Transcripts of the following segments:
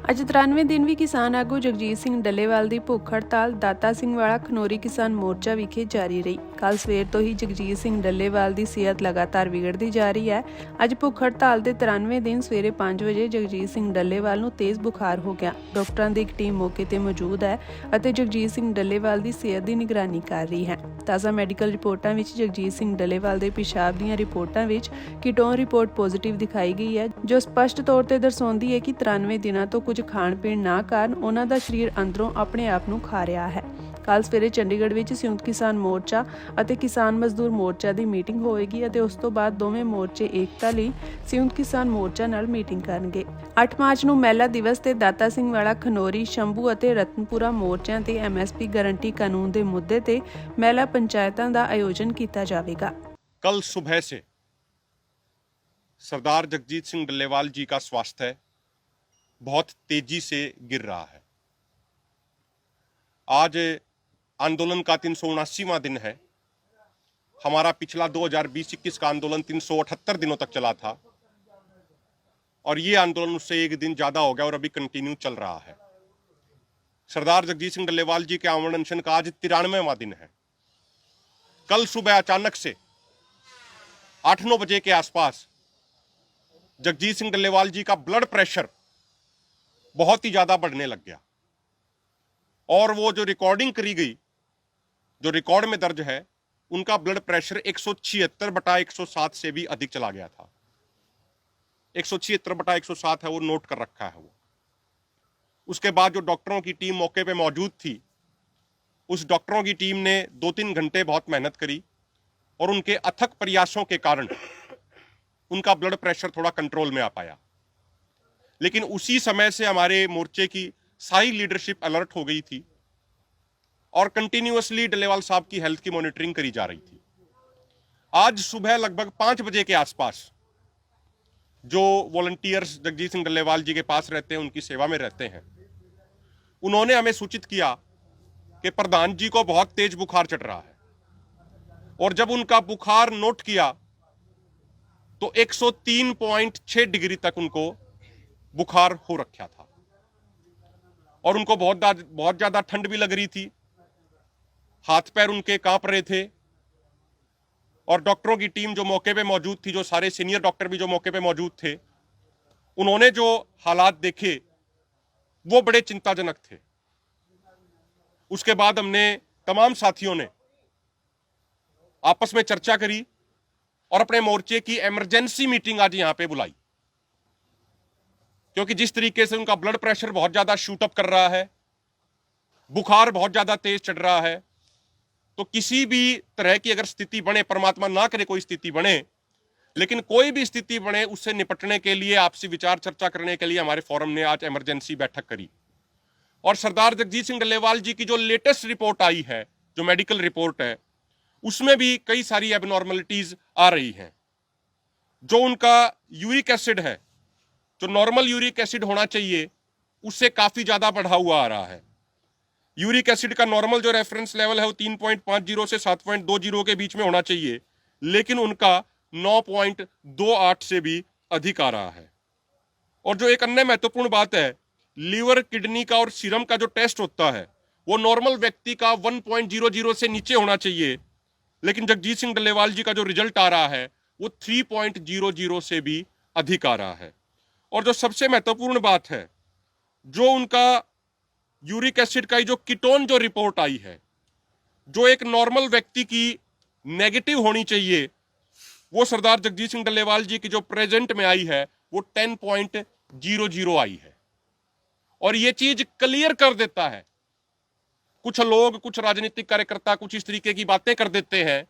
ਅੱਜ 93 ਦਿਨ ਵੀ ਕਿਸਾਨ ਆਗੂ ਜਗਜੀਤ ਸਿੰਘ ਡੱਲੇਵਾਲ ਦੀ ਭੁੱਖ ਹੜਤਾਲ ਦਾਤਾ ਸਿੰਘ ਵਾਲਾ ਖਨੌਰੀ ਕਿਸਾਨ ਮੋਰਚਾ ਵਿਖੇ ਜਾਰੀ ਰਹੀ। ਕੱਲ ਸਵੇਰ ਤੋਂ ਹੀ ਜਗਜੀਤ ਸਿੰਘ ਡੱਲੇਵਾਲ ਦੀ ਸਿਹਤ ਲਗਾਤਾਰ ਵਿਗੜਦੀ ਜਾ ਰਹੀ ਹੈ। ਅੱਜ ਭੁੱਖ ਹੜਤਾਲ ਦੇ 93 ਦਿਨ ਸਵੇਰੇ 5 ਵਜੇ ਜਗਜੀਤ ਸਿੰਘ ਡੱਲੇਵਾਲ ਨੂੰ ਤੇਜ਼ ਬੁਖਾਰ ਹੋ ਗਿਆ। ਡਾਕਟਰਾਂ ਦੀ ਇੱਕ ਟੀਮ ਮੌਕੇ ਤੇ ਮੌਜੂਦ ਹੈ ਅਤੇ ਜਗਜੀਤ ਸਿੰਘ ਡੱਲੇਵਾਲ ਦੀ ਸਿਹਤ ਦੀ ਨਿਗਰਾਨੀ ਕਰ ਰਹੀ ਹੈ। ਤਾਜ਼ਾ ਮੈਡੀਕਲ ਰਿਪੋਰਟਾਂ ਵਿੱਚ ਜਗਜੀਤ ਸਿੰਘ ਡੱਲੇਵਾਲ ਦੇ ਪਿਸ਼ਾਬ ਦੀਆਂ ਰਿਪੋਰਟਾਂ ਵਿੱਚ ਕੀਟੋਨ ਰਿਪੋਰਟ ਪੋਜ਼ਿਟਿਵ ਦਿਖਾਈ ਗਈ ਹੈ, ਜੋ ਸਪਸ਼ਟ ਤੌਰ ਤੇ ਦਰਸਾਉਂਦੀ ਹੈ ਕਿ 93 ਦਿਨਾਂ ਤੋਂ ਕੁਝ ਖਾਣ ਪੀਣ ਨਾ ਕਾਰਨ ਉਹਨਾਂ ਦਾ ਸਰੀਰ ਅੰਦਰੋਂ ਆਪਣੇ ਆਪ ਨੂੰ ਖਾ ਰਿਹਾ ਹੈ। ਕੱਲ ਸਵੇਰੇ ਚੰਡੀਗੜ੍ਹ ਵਿੱਚ ਸੰਯੁਕਤ ਕਿਸਾਨ ਮੋਰਚਾ ਅਤੇ ਕਿਸਾਨ ਮਜ਼ਦੂਰ ਮੋਰਚਾ ਦੀ ਮੀਟਿੰਗ ਹੋਏਗੀ ਅਤੇ ਉਸ ਤੋਂ ਬਾਅਦ ਦੋਵੇਂ ਮੋਰਚੇ ਏਕਤਾ ਲਈ ਸੰਯੁਕਤ ਕਿਸਾਨ ਮੋਰਚਾ ਨਾਲ ਮੀਟਿੰਗ ਕਰਨਗੇ। 8 ਮਾਰਚ ਨੂੰ ਮਹਿਲਾ ਦਿਵਸ ਤੇ ਦਾਤਾ ਸਿੰਘ ਵਾਲਾ ਖਨੌਰੀ, ਸ਼ੰਭੂ ਅਤੇ ਰਤਨਪੁਰਾ ਮੋਰਚਿਆਂ ਤੇ MSP ਗਾਰੰਟੀ ਕਾਨੂੰਨ ਦੇ ਮੁੱਦੇ ਤੇ ਮਹਿਲਾ ਪੰਚਾਇਤਾਂ ਦਾ ਆਯੋਜਨ ਕੀਤਾ ਜਾਵੇਗਾ। कल सुबह से सरदार जगजीत सिंह डल्लेवाल जी का स्वास्थ्य बहुत तेजी से गिर रहा है। आज आंदोलन का 379वां दिन है। हमारा पिछला 2020-21 का आंदोलन 378 दिनों तक चला था और ये आंदोलन उससे एक दिन ज्यादा हो गया और अभी कंटिन्यू चल रहा है। सरदार जगजीत सिंह डल्लेवाल जी के आमरण अनशन का आज 93वां दिन है। कल सुबह अचानक से 8-9 बजे के आसपास जगजीत सिंह डल्लेवाल जी का ब्लड प्रेशर बहुत ही ज्यादा बढ़ने लग गया और वो जो रिकॉर्डिंग करी गई, जो रिकॉर्ड में दर्ज है, उनका ब्लड प्रेशर 176/107 से भी अधिक चला गया था। 176/107 है, वो नोट कर रखा है वो। उसके बाद जो डॉक्टरों की टीम मौके पे मौजूद थी, उस डॉक्टरों की टीम ने 2-3 घंटे बहुत मेहनत करी और उनके अथक प्रयासों के कारण उनका ब्लड प्रेशर थोड़ा कंट्रोल में आ पाया। लेकिन उसी समय से हमारे मोर्चे की सारी लीडरशिप अलर्ट हो गई थी और कंटिन्यूअसली डल्लेवाल साहब की हेल्थ की मॉनिटरिंग करी जा रही थी। आज सुबह लगभग 5 बजे के आसपास जो वॉलंटियर्स जगजीत सिंह डल्लेवाल जी के पास रहते हैं, उनकी सेवा में रहते हैं, उन्होंने हमें सूचित किया कि प्रधान जी को बहुत तेज बुखार चढ़ रहा है और जब उनका बुखार नोट किया तो 103.6 डिग्री तक उनको बुखार हो रखा था और उनको बहुत ज्यादा ठंड भी लग रही थी। हाथ पैर उनके कांप रहे थे और डॉक्टरों की टीम जो मौके पे मौजूद थी, जो सारे सीनियर डॉक्टर भी जो मौके पे मौजूद थे, उन्होंने जो हालात देखे वो बड़े चिंताजनक थे। उसके बाद हमने तमाम साथियों ने आपस में चर्चा करी और अपने मोर्चे की इमरजेंसी मीटिंग आज यहां पे बुलाई, क्योंकि जिस तरीके से उनका ब्लड प्रेशर बहुत ज्यादा शूट अप कर रहा है, बुखार बहुत ज्यादा तेज चढ़ रहा है, तो किसी भी तरह की अगर स्थिति बने, परमात्मा ना करे कोई स्थिति बने, लेकिन कोई भी स्थिति बने, उससे निपटने के लिए, आपसी विचार चर्चा करने के लिए हमारे फोरम ने आज इमरजेंसी बैठक करी। और सरदार जगजीत सिंह डल्लेवाल जी की जो लेटेस्ट रिपोर्ट आई है, जो मेडिकल रिपोर्ट है, उसमें भी कई सारी एबनॉर्मलिटीज आ रही हैं। जो उनका यूरिक एसिड है, जो नॉर्मल यूरिक एसिड होना चाहिए, उससे काफी ज्यादा बढ़ा हुआ आ रहा है। यूरिक एसिड का नॉर्मल जो रेफरेंस लेवल है वो 3.50 से 7.20 के बीच में होना चाहिए, लेकिन उनका 9.28 से भी अधिक आ रहा है। और जो एक अन्य महत्वपूर्ण बात है, लीवर, किडनी का और सीरम का जो टेस्ट होता है, वो नॉर्मल व्यक्ति का 1.00 से नीचे होना चाहिए, लेकिन जगजीत सिंह डल्लेवाल जी का जो रिजल्ट आ रहा है वो 3.00 से भी अधिक आ रहा है। और जो सबसे महत्वपूर्ण बात है, जो उनका यूरिक एसिड का जो कीटोन जो रिपोर्ट आई है, जो एक नॉर्मल व्यक्ति की नेगेटिव होनी चाहिए, वो सरदार जगजीत सिंह डल्लेवाल जी की जो प्रेजेंट में आई है वो 10.00 आई है। और ये चीज क्लियर कर देता है, कुछ लोग, कुछ राजनीतिक कार्यकर्ता कुछ इस तरीके की बातें कर देते हैं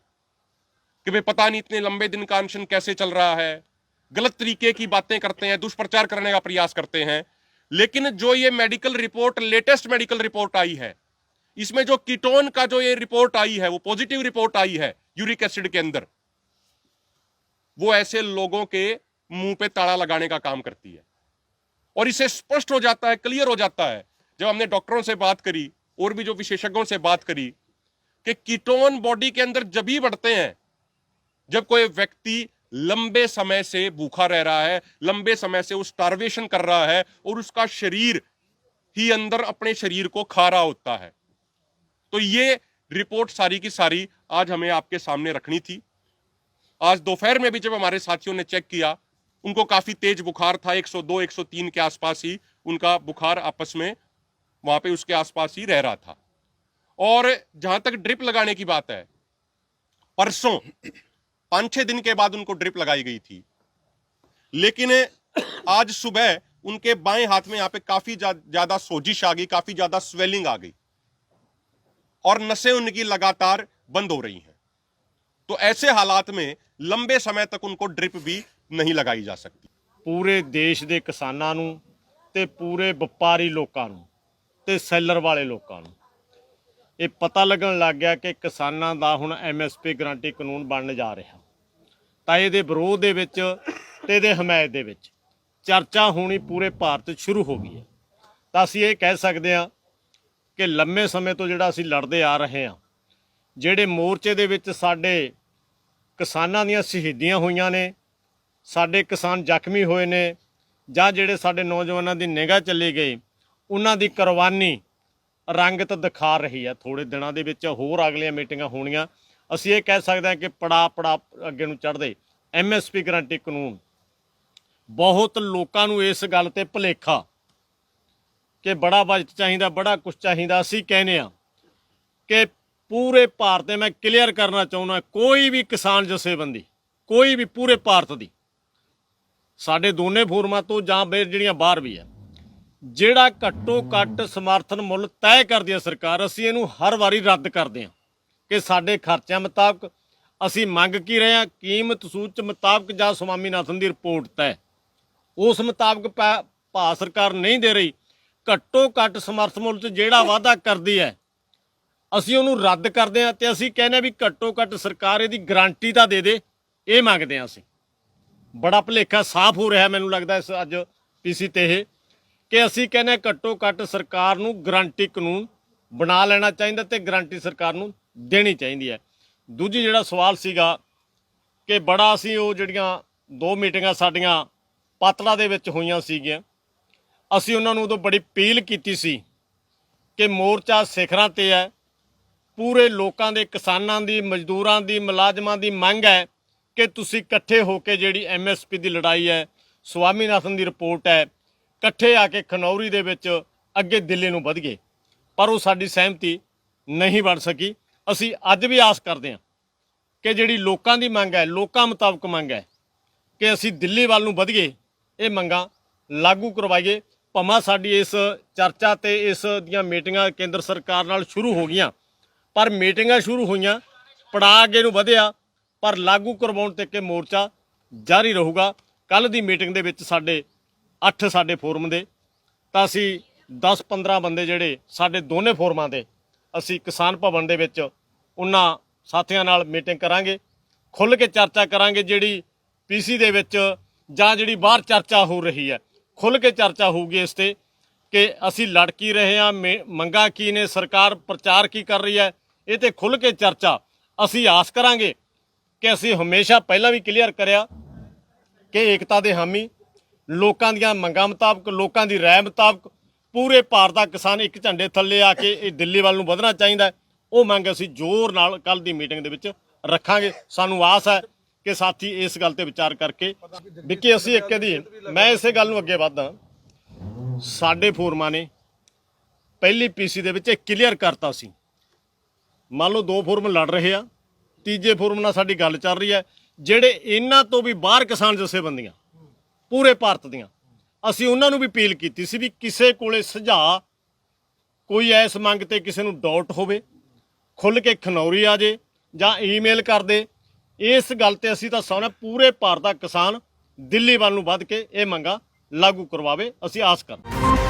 कि भाई पता नहीं इतने लंबे दिन का अनशन कैसे चल रहा है, गलत तरीके की बातें करते हैं, दुष्प्रचार करने का प्रयास करते हैं। लेकिन जो ये medical report, latest medical report आई है, इसमें जो कीटोन का जो ये रिपोर्ट आई है, वो पॉजिटिव रिपोर्ट आई है यूरिक एसिड के अंदर, वो ऐसे लोगों के मुंह पे ताला लगाने का काम करती है। और इसे स्पष्ट हो जाता है, क्लियर हो जाता है, जब हमने डॉक्टरों से बात करी और भी जो विशेषज्ञों से बात करी, कि कीटोन बॉडी के अंदर जब ही बढ़ते हैं जब कोई व्यक्ति लंबे समय से भूखा रह रहा है, लंबे समय से वो स्टार्वेशन कर रहा है और उसका शरीर ही अंदर अपने शरीर को खा रहा होता है। तो ये रिपोर्ट सारी की सारी आज हमें आपके सामने रखनी थी। आज दोपहर में भी जब हमारे साथियों ने चेक किया, उनको काफी तेज बुखार था, 102 103 के आसपास ही उनका बुखार आपस में वहां पे उसके आसपास ही रह रहा था। और जहां तक ड्रिप लगाने की बात है, परसों 5-6 दिन के बाद उनको ड्रिप लगाई गई थी, लेकिन आज सुबह उनके बाएं हाथ में यहां पे काफी ज्यादा सोजिश आ गई, काफी ज्यादा स्वेलिंग आ गई और नसें उनकी लगातार बंद हो रही हैं। तो ऐसे हालात में लंबे समय तक उनको ड्रिप भी नहीं लगाई जा सकती। ਪੂਰੇ ਦੇਸ਼ ਦੇ ਕਿਸਾਨਾਂ ਨੂੰ ਤੇ ਪੂਰੇ ਵਪਾਰੀ ਲੋਕਾਂ ਨੂੰ ਤੇ ਸੈਲਰ ਵਾਲੇ ਲੋਕਾਂ ਨੂੰ ਇਹ ਪਤਾ ਲੱਗਣ ਲੱਗ ਗਿਆ ਕਿ ਕਿਸਾਨਾਂ ਦਾ ਹੁਣ ਐਮਐਸਪੀ ਗਰੰਟੀ ਕਾਨੂੰਨ ਬਣਨ ਜਾ ਰਿਹਾ। ਤਾਂ ਇਹਦੇ ਵਿਰੋਧ ਦੇ ਵਿੱਚ ਤੇ ਇਹਦੇ ਹਮਾਇਤ ਦੇ ਵਿੱਚ ਚਰਚਾ ਹੋਣੀ ਪੂਰੇ ਭਾਰਤ 'ਚ ਸ਼ੁਰੂ ਹੋ ਗਈ ਹੈ। ਤਾਂ ਅਸੀਂ ਇਹ ਕਹਿ ਸਕਦੇ ਹਾਂ ਕਿ ਲੰਮੇ ਸਮੇਂ ਤੋਂ ਜਿਹੜਾ ਅਸੀਂ ਲੜਦੇ ਆ ਰਹੇ ਹਾਂ, ਜਿਹੜੇ ਮੋਰਚੇ ਦੇ ਵਿੱਚ ਸਾਡੇ ਕਿਸਾਨਾਂ ਦੀਆਂ ਸ਼ਹੀਦੀਆਂ ਹੋਈਆਂ ਨੇ, ਸਾਡੇ ਕਿਸਾਨ ਜ਼ਖਮੀ ਹੋਏ ਨੇ, ਜਾਂ ਜਿਹੜੇ ਸਾਡੇ ਨੌਜਵਾਨਾਂ ਦੀ ਨਿਗਾਹ ਚੱਲੀ ਗਈ, ਉਹਨਾਂ ਦੀ ਕੁਰਬਾਨੀ ਰੰਗਤ ਦਿਖਾ ਰਹੀ ਹੈ। ਥੋੜੇ ਦਿਨਾਂ ਦੇ ਵਿੱਚ ਹੋਰ ਅਗਲੀਆਂ ਮੀਟਿੰਗਾਂ ਹੋਣੀਆਂ। ਅਸੀਂ ਇਹ ਕਹਿ ਸਕਦੇ ਹਾਂ ਕਿ ਪੜਾ ਅੱਗੇ ਨੂੰ ਚੜ੍ਹਦੇ ਐਮਐਸਪੀ ਗਰੰਟੀ ਕਾਨੂੰਨ ਬਹੁਤ ਲੋਕਾਂ ਨੂੰ ਇਸ ਗੱਲ ਤੇ ਭੁਲੇਖਾ ਕਿ ਬੜਾ ਬਜਟ ਚਾਹੀਦਾ, ਬੜਾ ਕੁਛ ਚਾਹੀਦਾ। ਅਸੀਂ ਕਹਿੰਦੇ ਹਾਂ ਕਿ ਪੂਰੇ ਭਾਰਤ ਦੇ, ਮੈਂ ਕਲੀਅਰ ਕਰਨਾ ਚਾਹੁੰਦਾ, ਕੋਈ ਵੀ ਕਿਸਾਨ ਜਥੇਬੰਦੀ, ਕੋਈ ਵੀ ਪੂਰੇ ਭਾਰਤ ਦੀ, ਸਾਡੇ ਦੋਨੇ ਫੋਰਮਾਂ ਤੋਂ ਜਾਂ ਫਿਰ ਜਿਹੜੀਆਂ ਬਾਹਰ ਵੀ ਆ, ਜਿਹੜਾ ਘੱਟੋ ਘੱਟ ਸਮਰਥਨ ਮੁੱਲ ਤੈਅ ਕਰਦੀ ਹੈ ਸਰਕਾਰ, ਅਸੀਂ ਇਹਨੂੰ ਹਰ ਵਾਰੀ ਰੱਦ ਕਰਦੇ ਹਾਂ ਕਿ ਸਾਡੇ ਖਰਚਿਆਂ ਮੁਤਾਬਕ ਅਸੀਂ ਮੰਗ ਕੀ ਰਹੇ ਹਾਂ, ਕੀਮਤ ਸੂਚ ਮੁਤਾਬਕ ਜਾਂ ਸਵਾਮੀਨਾਥਨ ਦੀ ਰਿਪੋਰਟ ਤੈਅ, ਉਸ ਮੁਤਾਬਕ ਭਾਰਤ ਸਰਕਾਰ ਨਹੀਂ ਦੇ ਰਹੀ। ਘੱਟੋ ਘੱਟ ਸਮਰਥਨ ਮੁੱਲ 'ਚ ਜਿਹੜਾ ਵਾਅਦਾ ਕਰਦੀ ਹੈ ਅਸੀਂ ਉਹਨੂੰ ਰੱਦ ਕਰਦੇ ਹਾਂ। ਤੇ ਅਸੀਂ ਕਹਿੰਦੇ ਵੀ ਘੱਟੋ ਘੱਟ ਸਰਕਾਰ ਇਹਦੀ ਗਰੰਟੀ ਤਾਂ ਦੇ ਦੇ, ਇਹ ਮੰਗਦੇ ਹਾਂ ਅਸੀਂ। ਬੜਾ ਭੁਲੇਖਾ ਸਾਫ਼ ਹੋ ਰਿਹਾ ਮੈਨੂੰ ਲੱਗਦਾ ਇਸ ਅੱਜ ਪੀਸੀ ਤੇ ਇਹ, ਕਿ ਅਸੀਂ ਕਹਿੰਦੇ ਘੱਟੋ ਘੱਟ ਸਰਕਾਰ ਨੂੰ ਗਰੰਟੀ ਕਾਨੂੰਨ ਬਣਾ ਲੈਣਾ ਚਾਹੀਦਾ ਤੇ ਗਰੰਟੀ ਸਰਕਾਰ ਨੂੰ ਦੇਣੀ ਚਾਹੀਦੀ ਹੈ। ਦੂਜੀ ਜਿਹੜਾ ਸਵਾਲ ਸੀਗਾ ਕਿ ਬੜਾ ਅਸੀਂ ਉਹ ਜਿਹੜੀਆਂ 2 ਮੀਟਿੰਗਾਂ ਸਾਡੀਆਂ ਪਾਤੜਾ ਦੇ ਵਿੱਚ ਹੋਈਆਂ ਸੀਗੀਆਂ, ਅਸੀਂ ਉਹਨਾਂ ਨੂੰ ਉਦੋਂ ਬੜੀ ਅਪੀਲ ਕੀਤੀ ਸੀ ਕਿ ਮੋਰਚਾ ਸਿਖਰਾਂ ਤੇ ਹੈ, ਪੂਰੇ ਲੋਕਾਂ ਦੇ, ਕਿਸਾਨਾਂ ਦੀ, ਮਜ਼ਦੂਰਾਂ ਦੀ, ਮੁਲਾਜ਼ਮਾਂ ਦੀ ਮੰਗ ਹੈ ਕਿ ਤੁਸੀਂ ਇਕੱਠੇ ਹੋ ਕੇ ਜਿਹੜੀ ਐਮਐਸਪੀ ਦੀ ਲੜਾਈ ਹੈ, ਸਵਾਮੀਨਾਥਨ ਦੀ ਰਿਪੋਰਟ ਹੈ, ਇਕੱਠੇ ਆ ਕੇ ਖਨੌਰੀ ਦੇ ਵਿੱਚ ਅੱਗੇ ਦਿੱਲੀ ਨੂੰ ਵਧ ਗਏ। ਪਰ ਉਹ ਸਾਡੀ ਸਹਿਮਤੀ ਨਹੀਂ ਬਣ ਸਕੀ। ਅਸੀਂ ਅੱਜ ਵੀ ਆਸ ਕਰਦੇ ਹਾਂ ਕਿ ਜਿਹੜੀ ਲੋਕਾਂ ਦੀ ਮੰਗ ਹੈ, ਲੋਕਾਂ ਮੁਤਾਬਕ ਮੰਗ ਹੈ ਕਿ ਅਸੀਂ ਦਿੱਲੀ ਵੱਲ ਨੂੰ ਵਧੀਏ, ਇਹ ਮੰਗਾਂ ਲਾਗੂ ਕਰਵਾਈਏ। ਭਾਵੇਂ ਸਾਡੀ ਇਸ ਚਰਚਾ ਤੇ ਇਸ ਦੀਆਂ ਮੀਟਿੰਗਾਂ ਕੇਂਦਰ ਸਰਕਾਰ ਨਾਲ ਸ਼ੁਰੂ ਹੋ ਗਈਆਂ, ਪਰ ਮੀਟਿੰਗਾਂ ਸ਼ੁਰੂ ਹੋਈਆਂ, ਪੜਾਅ ਅੱਗੇ ਨੂੰ ਵਧਿਆ, ਪਰ ਲਾਗੂ ਕਰਵਾਉਣ ਤੱਕ ਇਹ ਮੋਰਚਾ ਜਾਰੀ ਰਹੂਗਾ। ਕੱਲ੍ਹ ਦੀ ਮੀਟਿੰਗ ਦੇ ਵਿੱਚ ਸਾਡੇ 8 ਸਾਡੇ ਫੋਰਮ ਦੇ, ਤਾਂ ਅਸੀਂ 10-15 ਬੰਦੇ ਜਿਹੜੇ ਸਾਡੇ ਦੋਨੇ ਫੋਰਮਾਂ ਦੇ, ਅਸੀਂ ਕਿਸਾਨ ਭਵਨ ਦੇ ਵਿੱਚ ਉਹਨਾਂ ਸਾਥੀਆਂ ਨਾਲ ਮੀਟਿੰਗ ਕਰਾਂਗੇ, ਖੁੱਲ੍ਹ ਕੇ ਚਰਚਾ ਕਰਾਂਗੇ। ਜਿਹੜੀ ਪੀਸੀ ਦੇ ਵਿੱਚ ਜਾਂ ਜਿਹੜੀ ਬਾਹਰ ਚਰਚਾ ਹੋ ਰਹੀ ਹੈ, ਖੁੱਲ੍ਹ ਕੇ ਚਰਚਾ ਹੋਊਗੀ ਇਸ ਤੇ ਕਿ ਅਸੀਂ ਲੜ ਕੀ ਰਹੇ ਹਾਂ, ਮੰਗਾਂ ਕੀ ਨੇ, ਸਰਕਾਰ ਪ੍ਰਚਾਰ ਕੀ ਕਰ ਰਹੀ ਹੈ, ਇਹ ਤੇ ਖੁੱਲ੍ਹ ਕੇ ਚਰਚਾ। ਅਸੀਂ ਆਸ ਕਰਾਂਗੇ ਕਿ ਅਸੀਂ ਹਮੇਸ਼ਾ ਪਹਿਲਾਂ ਵੀ ਕਲੀਅਰ ਕਰਿਆ ਕਿ ਏਕਤਾ ਦੇ ਹਾਮੀ, ਲੋਕਾਂ ਦੀਆਂ ਮੰਗਾਂ ਮੁਤਾਬਕ, ਲੋਕਾਂ ਦੀ ਰਾਏ ਮੁਤਾਬਕ ਪੂਰੇ ਭਾਰਤ ਦਾ ਕਿਸਾਨ ਇੱਕ ਝੰਡੇ ਥੱਲੇ ਆ ਕੇ ਇਹ ਦਿੱਲੀ ਵੱਲ ਨੂੰ ਵਧਣਾ ਚਾਹੀਦਾ। ਉਹ ਮੰਗ ਅਸੀਂ ਜ਼ੋਰ ਨਾਲ ਕੱਲ੍ਹ ਦੀ ਮੀਟਿੰਗ ਦੇ ਵਿੱਚ ਰੱਖਾਂਗੇ। ਸਾਨੂੰ ਆਸ ਹੈ ਕਿ ਸਾਥੀ ਇਸ ਗੱਲ ਤੇ ਵਿਚਾਰ ਕਰਕੇ ਵਿੱਕੀ ਅਸੀਂ ਇੱਕ ਦੀ, ਮੈਂ ਇਸੇ ਗੱਲ ਨੂੰ ਅੱਗੇ ਵਧਦਾ, ਸਾਡੇ ਫੋਰਮਾਂ ਨੇ ਪਹਿਲੀ ਪੀਸੀ ਦੇ ਵਿੱਚ ਇਹ ਕਲੀਅਰ ਕਰਤਾ ਸੀ। ਮੰਨ ਲਓ 2 ਫੋਰਮ ਲੜ ਰਹੇ ਆ, ਤੀਜੇ ਫੋਰਮ ਨਾਲ ਸਾਡੀ ਗੱਲ ਚੱਲ ਰਹੀ ਹੈ, ਜਿਹੜੇ ਇਹਨਾਂ ਤੋਂ ਵੀ ਬਾਹਰ ਕਿਸਾਨ ਜਥੇਬੰਦੀਆਂ ਪੂਰੇ ਭਾਰਤ ਦੀਆਂ, ਅਸੀਂ ਉਹਨਾਂ ਨੂੰ ਵੀ ਅਪੀਲ ਕੀਤੀ ਸੀ ਵੀ ਕਿਸੇ ਕੋਲੇ ਸੁਝਾਅ, ਕੋਈ ਐਸ ਮੰਗ ਤੇ ਕਿਸੇ ਨੂੰ ਡਾਊਟ ਹੋਵੇ, ਖੁੱਲ੍ਹ ਕੇ ਖਨੌਰੀ ਆ ਜੇ ਜਾਂ ਈਮੇਲ ਕਰ ਦੇ। ਇਸ ਗੱਲ ਤੇ ਅਸੀਂ ਤਾਂ ਸੋਨਾ ਪੂਰੇ ਭਾਰਤ ਦਾ ਕਿਸਾਨ ਦਿੱਲੀ ਵੱਲ ਨੂੰ ਵੱਧ ਕੇ ਇਹ ਮੰਗਾਂ ਲਾਗੂ ਕਰਵਾਵੇ, ਅਸੀਂ ਆਸ ਕਰਦੇ।